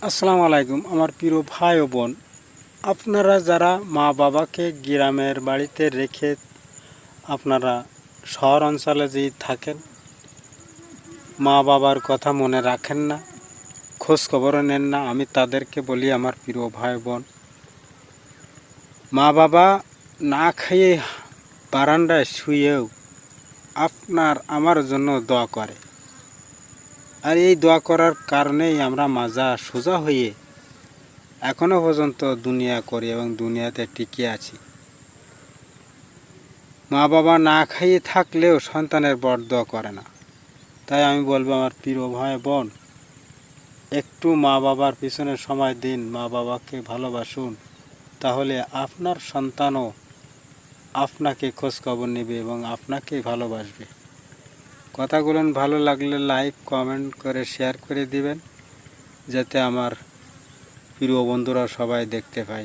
আসসালামু আলাইকুম আমার প্রিয় ভাই ও বোন। আপনারা যারা মা বাবাকে গ্রামের বাড়িতে রেখে আপনারা শহর অঞ্চলে যে থাকেন, মা বাবার কথা মনে রাখেন না, খোঁজ খবরও নেন না, আমি তাদেরকে বলি আমার প্রিয় ভাই বোন, মা বাবা না খেয়ে বারান্দায় শুয়েও আমার জন্য দোয়া করে। আর এই দোয়া করার কারণেই আমরা মাজা সোজা হয়ে এখনো পর্যন্ত দুনিয়া করি এবং দুনিয়াতে টিকে আছি। মা বাবা না খাইয়ে থাকলেও সন্তানের বরদোয়া করে না। তাই আমি বলবো আমার প্রিয় ভাই বোন, একটু মা বাবার পিছনে সময় দিন, মা বাবাকে ভালোবাসুন, তাহলে আপনার সন্তানও আপনাকে খোঁজখবর নেবে এবং আপনাকেই ভালোবাসবে। কথাগুলো ভালো লাগলে লাইক কমেন্ট করে শেয়ার করে দিবেন, যাতে আমার প্রিয় বন্ধুরা সবাই দেখতে পায়।